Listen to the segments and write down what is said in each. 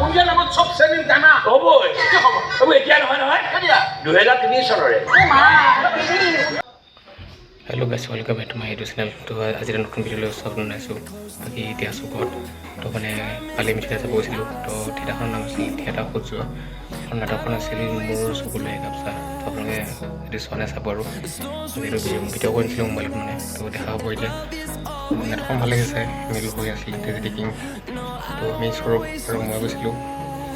সন্ধিয়া নামত চব চেনিম জানা হ'বই কি হ'ব হ'ব এতিয়া নহয় নহয় কেতিয়া 2003 চনৰে hello' guys welcome back to my YouTube channel তো আজি এটা নতুন ভিডিঅ' লৈ চব বনাইছোঁ বাকী এতিয়া আছোঁ ঘৰত তো মানে কালি আমি থিয়েটাৰ চাব গৈছিলোঁ তো থিয়েটাৰখনৰ নাম আছিল থিয়েটাৰ সূৰ্য আৰু নাটকখন আছিল মোৰ চকুলৈ একাপচা তো আপোনালোকে যদি চোৱা নাই চাব আৰু যিহেতু ভিডিঅ' কৰিছিলোঁ মোবাইলত মানে তো দেখা হ'ব এতিয়া নাটকখন ভাল লাগিছে মিলো হৈ আছিল ট্ৰেজেডি কিং তো আমি সৌৰভ আৰু মই গৈছিলোঁ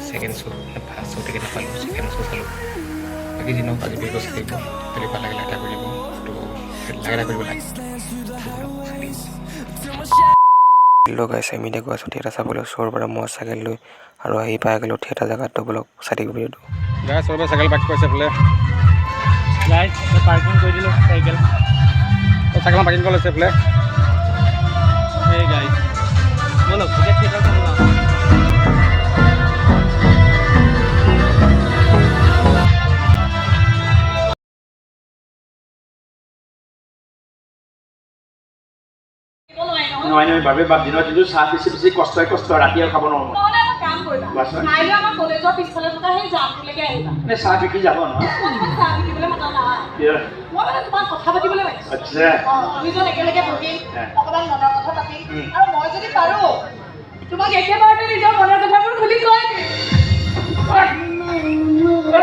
second show' first show' ticket নাপালোঁ ছেকেণ্ড শ্ব' চালোঁ বাকী যি নহওক আজি ভিডিঅ' চাই দিব যদি ভাল লাগিলে এটা কৰি দিব তো লাইক কৰিব লাগে হেল্ল' গাইছ আমি এতিয়া গৈ আছোঁ থিয়েটাৰ চাবলৈ ওচৰৰ পৰা মই চাইকেল লৈ আৰু আহি পাই গ'লোঁ থিয়েটাৰ জেগাত বোলক চাই থাকিব ভিডিঅ'টো গাইছ ওচৰৰ পৰা চাইকেল পাৰ্ক কৰিছে বোলে গাইছ পাৰ্কিং কৰি দিলোঁ চাইকেল চাইকেলখন পাৰ্কিং কৰি লৈছে বোলে এই গাইছ ব'লক এতিয়া থিয়েটাৰ চাব যাওঁ নহয় নহয় বাবে বাদ দিনত কিন্তু চাহ বেছি কষ্ট ৰাতি আৰু খাব নোৱাৰো চাহ বিকি যাব নহয় কথা পাতিবলৈ আচ্ছা দুইজন একেলগে বহিম অকণমান মনৰ কথা পাতিম আৰু মই যদি পাৰো তোমাক একেবাৰতে নিজৰ মনৰ কথাবোৰ খুলি কৈ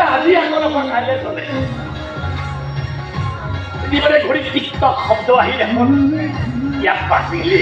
আজি আগৰ পৰা কাইলৈ চলে দিবলে ঘড়ী টিকটক শব্দ আহি দেখোন ইয়াত পাতিলি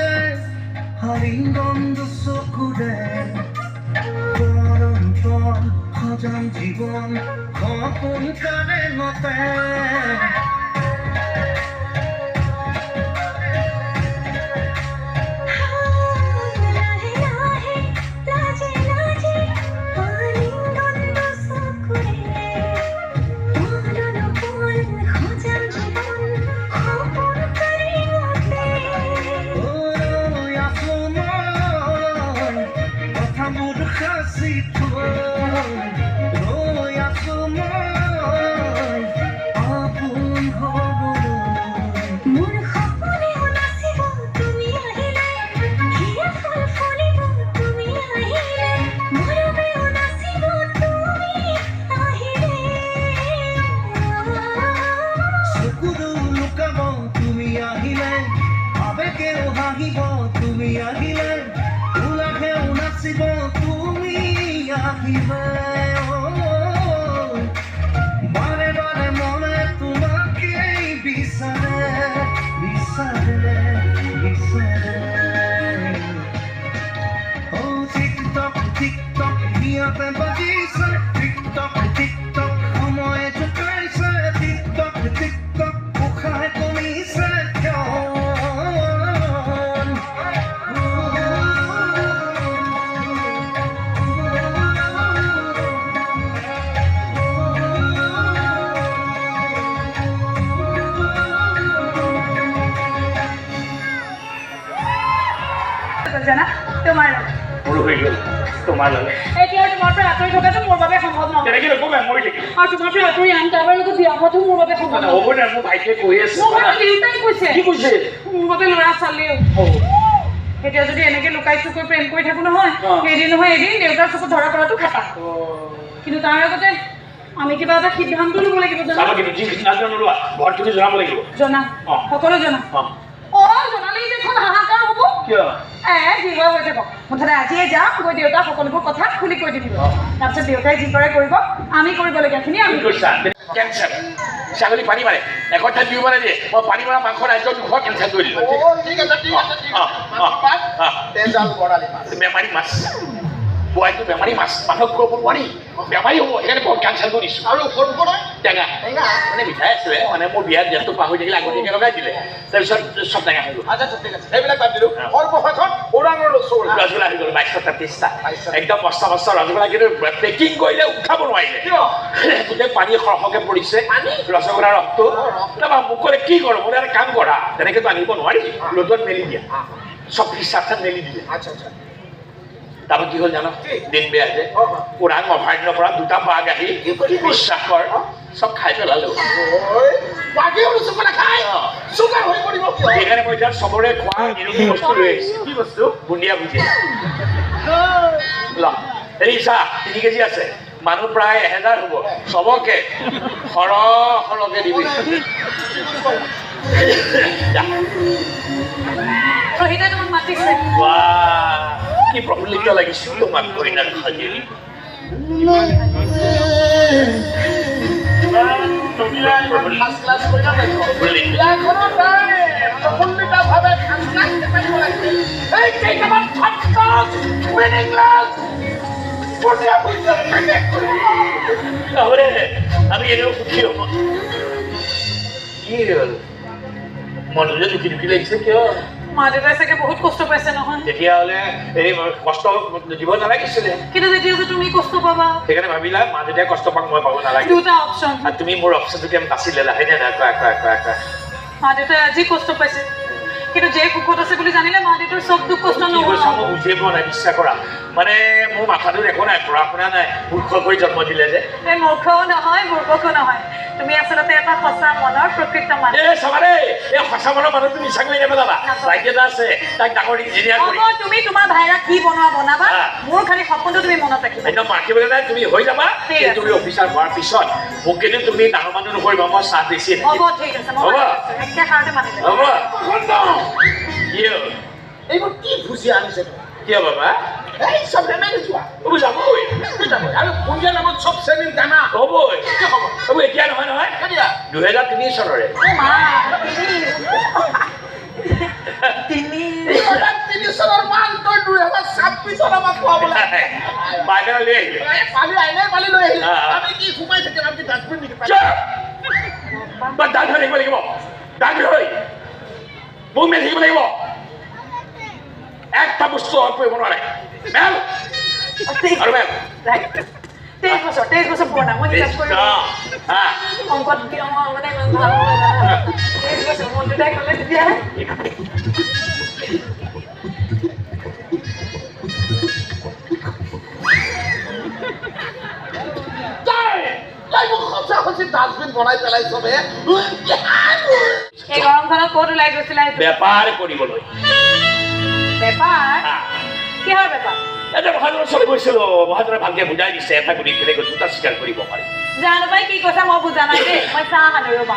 আছে হৰিংগন চকুৰে পৰন্তন সজন জীৱন সপোন কাৰে নতে বাৰে বাৰে মনে তোমাকে বিচাৰে বিচাৰে বিচাৰে টিকটক টিকটক বিয়াতে বাজিছে টিকটক টিকটক সময় জোকাইছে টিকটক টিকটক উশাহ কমিছে জানা তোমাৰ মোৰো হৈ গ'ল তোমাৰ ল'লে এতিয়া তোমাৰ পৰা আঁতৰি থকাটো মোৰ বাবে সম্ভৱ নহয় তেনেকৈ নক'বা মৰি থাকিম আৰু তোমাৰ পৰা আঁতৰি আন কাৰোবাৰ লগত বিয়া হোৱাটো মোৰ বাবে সম্ভৱ নহয় হ'ব দে মোৰ ভাইটিয়ে কৈ আছে মোৰ দেউতাই কৈছে কি কৈছে মোৰ বাবে ল'ৰা ছোৱালীও এতিয়া যদি এনেকৈ লুকাই চুকৈ প্ৰেম কৰি থাকো নহয় এদিন নহয় এদিন দেউতাৰ চকুত ধৰা পৰাটো খাটা কিন্তু তাৰ আগতে আমি কিবা এটা সিদ্ধান্ত ল'ব লাগিব জানা কিন্তু যি সিদ্ধান্ত নোলোৱা ঘৰত তুমি জনাব লাগিব জনা সকলো জনা জনালেই দেখোন হাহাকাৰ হ'ব কিয় যি হয় হৈ যাব মুঠতে আজিয়ে যাম গৈ দেউতাক সকলোবোৰ কথা খুলি কৈ দিম তাৰপিছত দেউতাই যি কৰে কৰিব আমি কৰিবলগীয়াখিনি আমি কেঞ্চাৰ ছাগলী পানী মাৰে এখন ঠাইত দিব পাৰে দিয়ে মই পানী মৰা মাংস ৰাজ্যৰ দুখৰ কেঞ্চাৰ কৰি দিলোঁ বেমাৰী মাছ পোৱাইটো বেমাৰী মাছ মানুহক খুৱাব নোৱাৰি বেমাৰী হ'ব সেইকাৰণে বহুত কেঞ্চাৰ কৰি দিছোঁ আৰু টেঙা মানে মিঠাই আছিলে মানে মোৰ বিয়াত গেছটো পাহৰি থাকিলে আগতীয়াকৈ লগাই দিলে তাৰপিছত চব টেঙা হৈ গ'ল সেইবিলাক বাদ দিলোঁ ৰসগোল্লা হৈ গ'ল ২২টা একদম মস্ত মস্ত ৰসগোল্লা কিন্তু পেকিং কৰিলে উঠাব নোৱাৰিলে গোটেই পানী সৰহকৈ পৰিছে ৰসগোল্লাৰ ৰসটো তাৰপৰা মোক ক'লে কি কৰোঁ মোৰ এটা কাম কৰা তেনেকৈতো আনিব নোৱাৰি ৰ'দত মেলি দিয়া চব পিছাত মেলি দিলে তাৰপৰা কি হ'ল জানো দিন বেয়া যে ওৰাং অভয়াৰণ্যৰ পৰা দুটা বাঘ আহি বিশ্বাসৰ চব খাই পেলালো সেইকাৰণে মই এতিয়া চবৰে খোৱা নিৰোগী বস্তু লৈ আহিছোঁ কি বস্তু বুন্দিয়া ভুজি হেৰি চা ৩ কেজি আছে মানুহ প্ৰায় ১০০০ হ'ব চবকে সৰহকৈ দিবি ৰহিতে তোমাক মাতিছে কি প্ৰফুল্লিত লাগিছিল তোমাক কইনাৰ সাজি আমি এনেও সুখী হব কি হ'ল মনটো যে দুখী দুখী লাগিছে কিয় মা দেউতাই চাগে বহুত কষ্ট পাইছে নহয় তেতিয়াহ'লে এই কষ্ট দিব নালাগিছিলে কিন্তু যেতিয়া যে তুমি কষ্ট পাবা সেইকাৰণে ভাবিলা মা দেউতাই কষ্ট পাক মই পাব নালাগে দুটা অপশ্যন আৰু তুমি মোৰ অপশ্যনটোকে বাছি লেলা হয়নে নাই মা দেউতাই আজি কষ্ট পাইছে কিন্তু যে সুখত আছে বুলি জানিলে মা দেউতাৰ চব দুখ কষ্ট কি কৈছা মই বুজিয়ে পোৱা নাই বিশ্বাস কৰা মানে মোৰ মাথাটোত একো নাই পঢ়া শুনা নাই মূৰ্খ কৰি জন্ম দিলে যে এই মূৰ্খও নহয় মূৰ্খকো নহয় তুমি আচলতে এটা সঁচা মনৰ প্ৰকৃত মানুহ চাবাৰে এই সঁচা মনৰ মানুহটো মিছা কৰি নেপেলাবা ভাইটি এটা আছে তাক ডাঙৰ ইঞ্জিনিয়াৰ কৰি তুমি তোমাৰ ভাইৰা কি বনাবা মোৰ খালি সপোনটো তুমি মনত ৰাখিবা একদম মাখিবলৈ নাই তুমি হৈ যাবা তুমি অফিচাৰ হোৱাৰ পিছত মোক কিন্তু তুমি ডাঙৰ মানুহ নকৰিবা মই চাহ বেছি হ'ব ঠিক আছে হ'ব একেষাৰতে মানিলে হ'ব এইবোৰ কি ভুজিয়া আনিছে কিয় বাবা এই চব বেমাৰী যোৱা যাবই আৰু ভুজিয়া নামত চব চেনীৰ দানা হ'বই হ'ব এতিয়া নহয় ২০০৩ চনৰে তিনি চনৰ মাল তই 2026 আমাক খুৱাবলৈ বাইদেউ লৈ আহিলে পালি আইনে পালি লৈ আহিলে আমি কি সোমাই থাকিম আমি ডাষ্টবিন নেকি বা দাগ ধৰি থাকিব লাগিব দাগ ধৰি মোক মেলি থাকিব লাগিব একটা বস্তু অল্প কৰিব নোৱাৰে মেল আৰু মেল 23 বছৰ পুৰণা মই হিচাপ কৰিলোঁ অংকত মানে ইমান ভাল নহয় 23 বছৰ মন দুটাই ক'লে তেতিয়াহে ডাষ্টবিন বনাই পেলাই চবে এই গৰমখনত ক'ত ওলাই গৈছিলা বেপাৰ কৰিবলৈ বেপাৰ কিহৰ বেপাৰ এটা মহাজনৰ ওচৰত গৈছিলোঁ মহাজনে ভালকে বুজাই দিছে এটা কৰি কেনেকৈ জোতা চিকাৰ কৰিব পাৰি জানো পাই কি কৈছা মই বুজা নাই দেই মই চাহ আনো ৰ'বা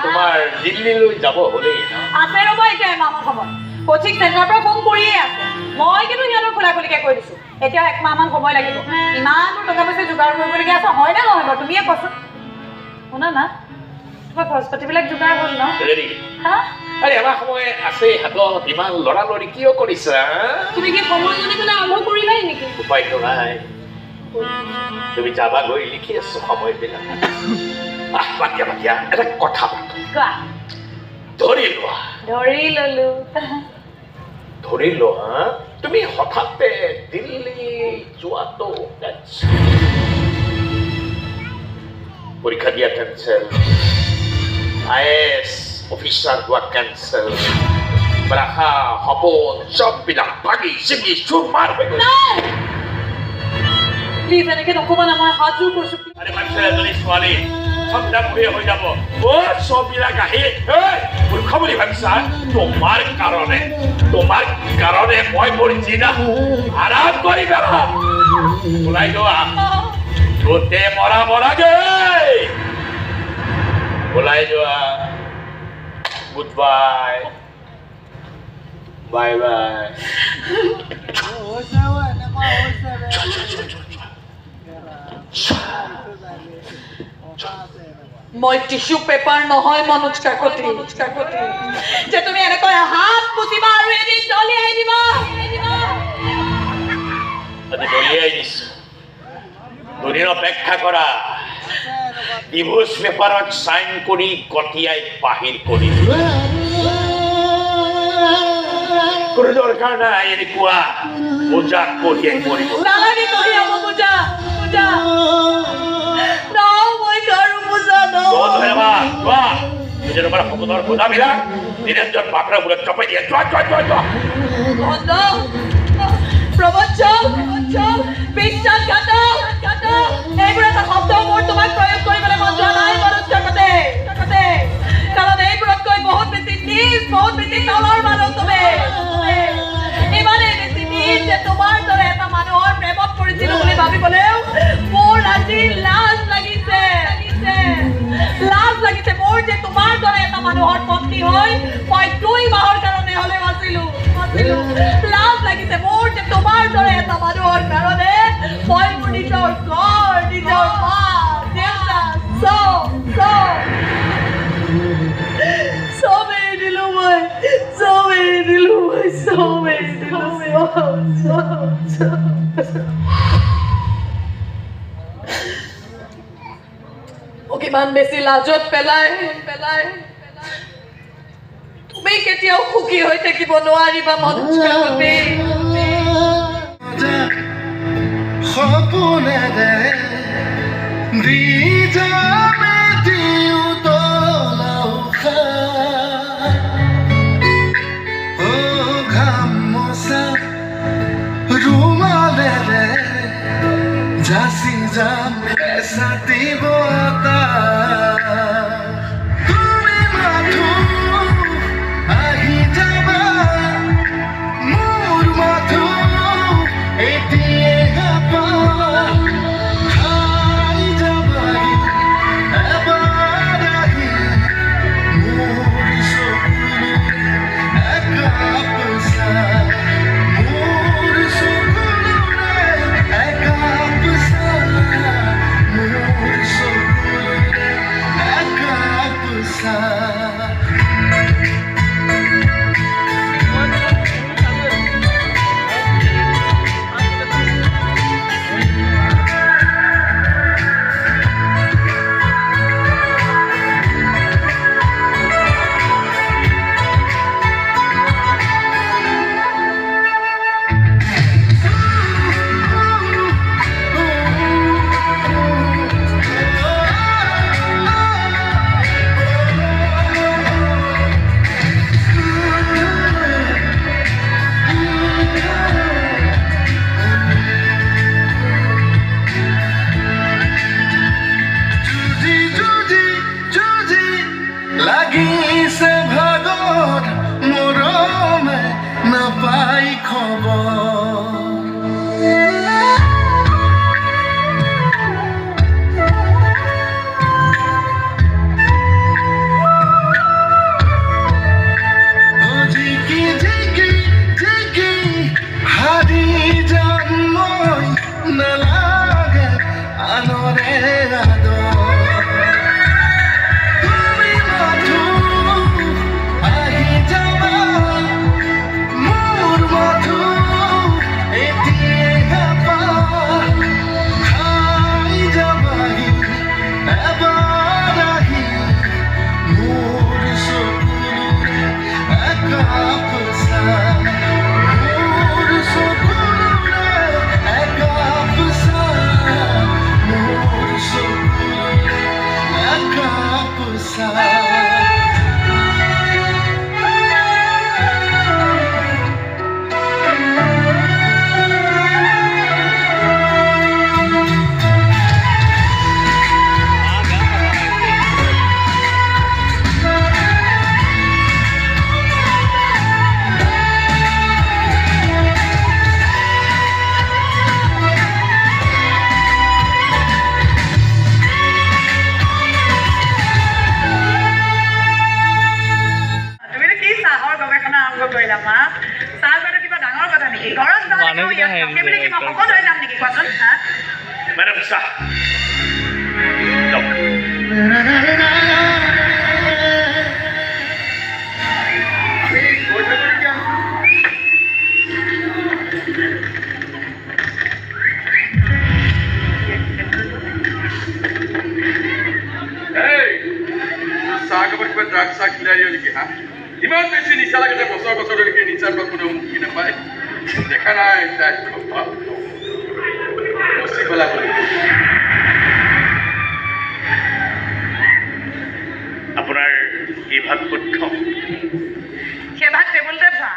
তোমাৰ দিল্লীলৈ যাব হ'লেই আছে ৰ'বা এতিয়া এমাহৰ সময় কোচিং চেণ্টাৰৰ পৰা ফোন কৰিয়ে আছে মই কিন্তু সিহঁতক খোলা খুলিকৈ কৈ দিছোঁ এতিয়া একমাহমান সময় লাগিব ইমানবোৰ টকা পইচা যোগাৰ কৰিবলগীয়া আছে হয় নে নহয় বাৰু তুমিয়ে কোৱাচোন শুনা না তোমাৰ খৰচ পাতিবিলাক যোগাৰ হ'ল ন আৰে আমাৰ সময় আছে হাতত ইমান লৰালৰি কিয় কৰিছা তুমি কি সময় জানিবলৈ আৰম্ভ কৰিলাই নেকি উপায়তো নাই তুমি যাবা গৈ লিখি আছো সময়বিলাক বাকিয়া এটা কথা পাতো কোৱা ধৰি লোৱা ধৰি লোৱা তুমি হঠাতে দিল্লী যোৱাটো পৰীক্ষা দিয়া কেঞ্চেল IAS অফিচাৰ হোৱা কেঞ্চেল আশা সপোন চববিলাক ভাগি চিগি চুৰমাৰ হৈ গ'ল প্লিজ এনেকে নকবা না মই হাত জোৰ কৰিছো আৰে মানুহে এজনী ছোৱালী সন্ধ্যা বুঢ়ী হৈ যাব চববিলাক আহি মূৰ্খ বুলি ভাবিছা তোমাৰ কাৰণে মই মোৰ জিনা আৰাম কৰি পেলা ওলাই যোৱা গোটে মৰাগে ওলাই যোৱা গুড বাই বাই বাই মই টিস্যু পেপাৰ নহয় মনোজ কাকতি যে তুমি এনেকৈ হাত মুচিবা আৰু এদিন দলিয়াই দিবা আজি দলিয়াই দিছো দুদিন অপেক্ষা কৰা ডিভোৰ্স পেপাৰত সাইন কৰি কটিয়াই বাহিৰ কৰি কোনো দৰকাৰ নাই এনেকুৱা পূজাত কঢ়িয়াই পৰিব নালাগে কঢ়িয়াব পূজা সপোনৰ পূজাবিলাক নিৰঞ্জন বাকৰা বোৰত চপাই দিয়ে প্ৰবঞ্চক বিশ্বাসঘাতক এইবোৰ এটা শব্দ মোৰ তোমাক প্ৰয়োগ কৰিবলৈ মন যোৱা নাই মনোজ কাকতি কাৰণ এইবোৰতকৈ বহুত বেছি নিজ বহুত বেছি তলৰ মানুহ তুমি ইমানেই বেছি নিজ যে তোমাৰ দৰে এটা মানুহৰ প্ৰেমত পৰিছিলো বুলি ভাবিবলৈও মোৰ আজি লাজ লাগিছে মোৰ যে তোমাৰ দৰে এটা মানুহৰ পত্নী হৈ মই 2 মাহৰ কাৰণে হ'লেও আছিলো লাজ লাগিছে মোৰ যে তোমাৰ দৰে এটা মানুহৰ কাৰণে মই মোৰ নিজৰ ঘৰ নিজৰ মা দেউতা চব এৰি দিলো মই মোক ইমান বেছি লাজত পেলাই তুমি কেতিয়াও সুখী হৈ থাকিব নোৱাৰিবা মনোজ কাকতি সপোনেৰে ব্ৰিজামে দিও তলখা ঘামোচা ৰুমালেৰে যাচি যাম এচাতি বতাহ তুমি মাথো আহি যাবা মোৰ মাথো এটিয়ে গাপা খাই যাবাহি এবাৰ আহি মোৰ চকুৰে একাপ চাহ মোৰ চকুৰে একাপ চাহ কৰিলা মা চাহ খোৱাটো কিবা ডাঙৰ কথা নেকি ঘৰত সেইবুলি কিবা শকত হৈ যাম নেকি কোৱাচোন হা মেডাম চাহ ড্ৰাগছ খিলাই দিওঁ নেকি হা ইমান বেছি নিচা লাগে যে বছৰ বছৰলৈকে নিচাৰ পৰা কোনেও মুক্তি নাপায় দেখা নাই তাই পেলাব আপোনাৰ এই ভাগ শুদ্ধ সেই ভাগ টেবুলতে থোৱা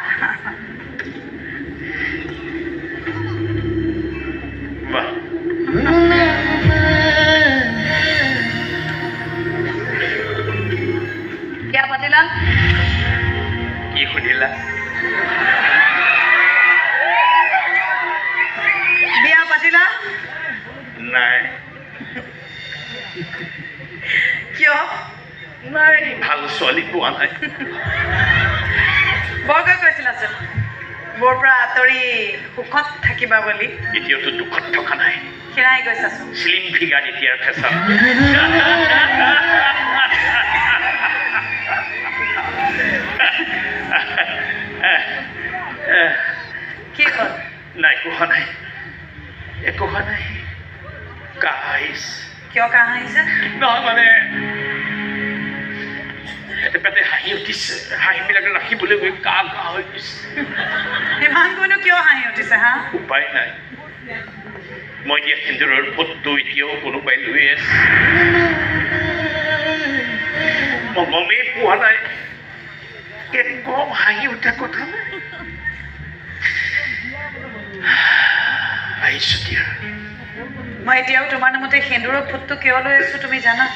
বাহ কিয় পাতিলা কি সুধিলা বিয়া পাতিলা নাই কিয় নাই ভাল ছোৱালী পোৱা নাই বৰকৈ কৈছিলাচোন বৰ পৰা আঁতৰি সুখত থাকিবা বুলি এতিয়াতো দুখত থকা নাই হেৰাই গৈছাচোন শ্লিম ফিগাৰ এতিয়াৰ ফেশ্বন কি হ'ল নাই একো হোৱা নাই একো হোৱা নাই কাহ আহিছে কিয় কাহ আহিছে নহয় মানে পেটে হাঁহি উঠিছে হাঁহিবিলাকে ৰাখিবলৈ গৈ কাহ কাহ হৈ গৈছে ইমান কৈনো কিয় হাঁহি উঠিছে হা উপায় নাই মই দিয়া সেন্দুৰৰ ফটো এতিয়াও কোনোবাই লৈ আছে মই গমেই পোৱা নাই একদম হাঁহি উঠা কথা নাই আহিছো দিয়া মই এতিয়াও তোমাৰ নামতে সেন্দুৰৰ ফুটটো কিয় লৈ আছো তুমি জানা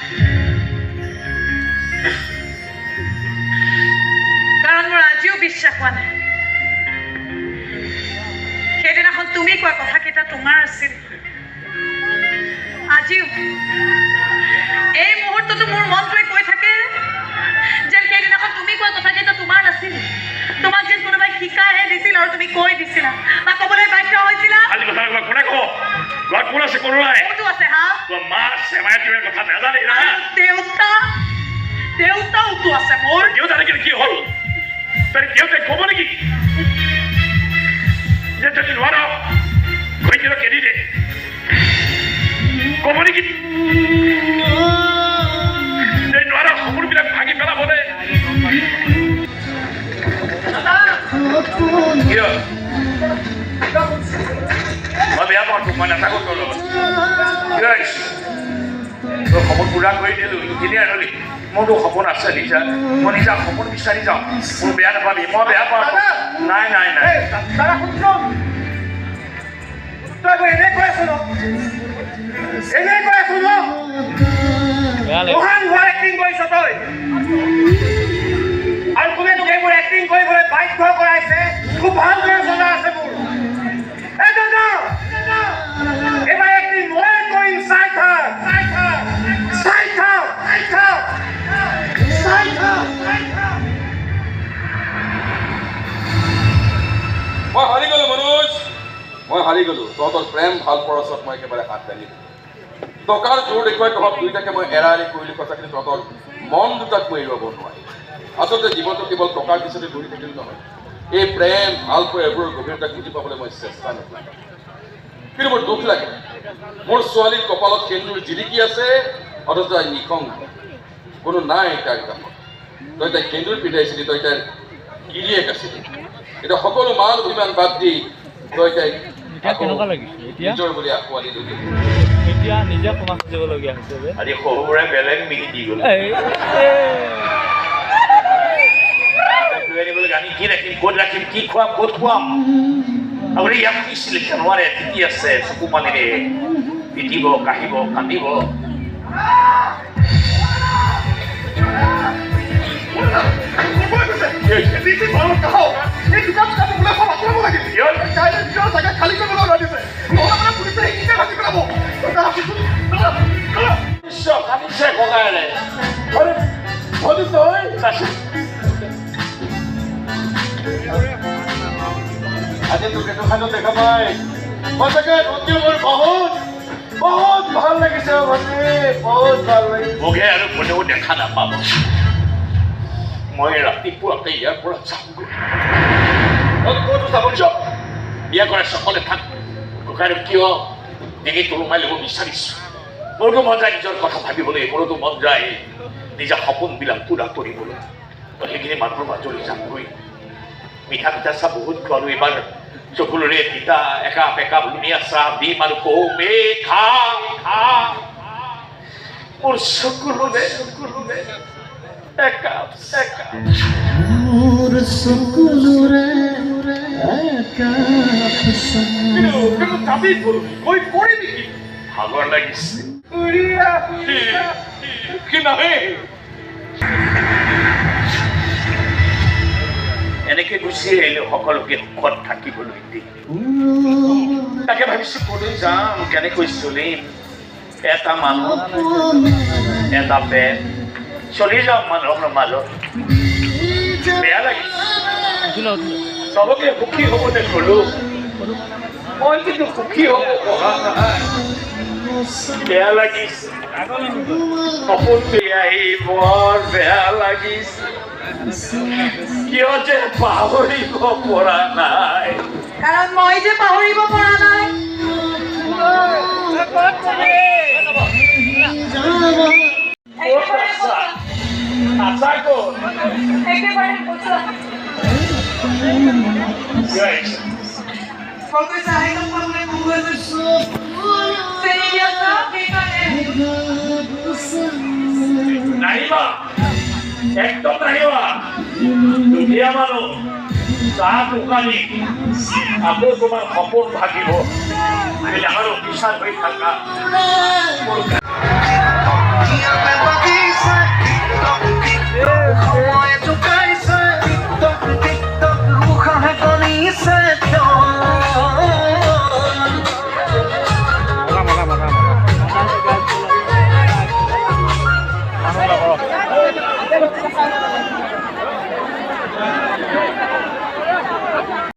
কাৰণ মোৰ আজিও বিশ্বাস হোৱা নাই সেইদিনাখন তুমি কোৱা কথাকেইটা তোমাৰ আছিল আজিও এই মুহূৰ্ততো মোৰ মনটোৱে কৈ থাকে যে সেইদিনাখন তুমি কোৱা কথাকেইটা তোমাৰ নাছিল তোমাক যেন কোনোবাই শিকাইহে দিছিল আৰু তুমি কৈ দিছিলা বা ক'বলৈ বাধ্য হৈছিলা আজি কথা কোনে কব ঘৰত কোন আছে কোনো নাই কোনটো আছে হা তোৰ মা চেমাই তুমি কথা নাজানে না দেউতাওতো আছে মোৰ দেউতা থাকিলে কি হ'ল তই দেউতাই ক'ব নেকি যে যদি নোৱাৰ ঘৈণীয়েৰক এৰি দে ক'ব নেকি যদি নোৱাৰ সকলোবিলাক ভাঙি পেলাবলৈ কিয় মই বেয়া পাওঁ তোক মই নাথাকো তোৰ লগত কিয় আহিছো তোৰ সপোন পূৰা কৰি দিলোঁ ইঞ্জিনিয়াৰ হ'লি মোৰতো সপোন আছে নিজা মই নিজা সপোন বিচাৰি যাওঁ মোৰ বেয়া নাপাবি মই বেয়া পাওঁ নাই নাই নাই তই এনে কৈ আছো এনে কৈ আছো মহান হোৱাৰ এক্টিং কৰিছ তই আৰু কোনে তোক এইবোৰ এক্টিং কৰিবলৈ বাধ্য কৰাইছে খুব ভালদৰে জনা আছে মোৰ এইবাৰ এক্টিং মই কৰিম চাই থাক মই হাৰি গ'লো মনোজ মই হাৰি গ'লো তহঁতৰ প্ৰেম ভাল পৰছত মই একেবাৰে হাত দাঙি টকাৰ জোৰ দেখুৱাই তহঁত দুইটাকে মই এৰা এৰি কৰিলোঁ কথাখিনি তহঁতৰ মন দুটাক মই এৰুৱাব নোৱাৰিম আচলতে জীৱনটো কেৱল টকাৰ পিছতে ঘূৰি থাকিল নহয় এই প্ৰেম ভালপোৱা এইবোৰৰ গভীৰতাক বুজি পাবলৈ মই চেষ্টা নকৰোঁ কিন্তু মোৰ দুখ লাগে মোৰ ছোৱালীৰ কপালত সেন্দুৰ জিলিকি আছে অথচ তাই নিশংস কোনো নাই তাইৰ কাষত তই তাইক সেন্দুৰ পিন্ধাইছিলি তই তাইৰ গিৰিয়েক আছিলি এতিয়া সকলো মান অভিমান বাদ দি তই তাইক কেনেকুৱা লাগিছে এতিয়া নিজৰ বুলি আঁকোৱালি ল'লি এতিয়া নিজে ক্ষমা খুজিবলগীয়া হৈছে যে আজি সৰুৰে বেলেগ মিহি দি গ'ল আমি কি ৰাখিম ক'ত ৰাখিম কি খুৱাম ক'ত খুৱাম আপুনি ইয়াক পিছিলে নোৱাৰে তিতি আছে চকু পানীৰে পিটিব কাঢ়িব কান্দিব কান্দিছে ককায়েৰে আজি তোক এইটো খাদ্য দেখা পাই সঁচাকে ভণ্টি মোৰ বহুত ভাল লাগিছে ভণ্টি বহুত ভাল লাগিছে মোকে আৰু কোনেও দেখা নাপাব মই ৰাতিপুৱাতে ইয়াৰ পৰা যামগৈ ক'তো যাব চব বিয়া কৰা সকলে থাক ককাইদেউ কিয় ডিঙি তোলোমাই ল'ব বিচাৰিছো মোৰতো মন যায় নিজৰ কথা ভাবিবলৈ মোৰতো মন যায় নিজৰ সপোনবিলাক পূৰা কৰিবলৈ সেইখিনি মানুহৰ মাজলৈ যামগৈ মিঠা মিঠা চাহ বহুত খোৱালোঁ এইবাৰ চকুলোৰে তিতা একাপ একাপ ধুনীয়া চাহ দিম আৰু কম খা খা মোৰ চকুলোৰে একাপ একাপ কিন্তু যাবি গ'লো গৈ পৰে নেকি ভাগৰ লাগিছে কি নাহে এনেকে গুচি আহিলে সকলোকে সুখত থাকিবলৈ দি তাকে ভাবিছো ক'লৈ যাম কেনেকৈ চলিম এটা মানুহ এটা পেট চলি যাম মানুহৰ মাজত বেয়া লাগিছে চবকে সুখী হ'বলৈ ক'লো মই কিন্তু সুখী হ'ব পৰা নাই বেয়া লাগিছে সপোনটো আহি বৰ বেয়া লাগিছে কিয় যে পাহৰিব পৰা নাই কাৰণ মই যে পাহৰিব পৰা নাই একেবাৰে সঁচা। ফোনটো চাই নপলে মোবাইল চেনি দিয়া চাহ সেইকাৰণে নাহিবা একদম নাহিবা দুখীয়া মানুহ চাহ দোকানী আকৌ তোমাৰ সপোন ভাগিব ডাঙৰ অফিচাৰ হৈ থাকা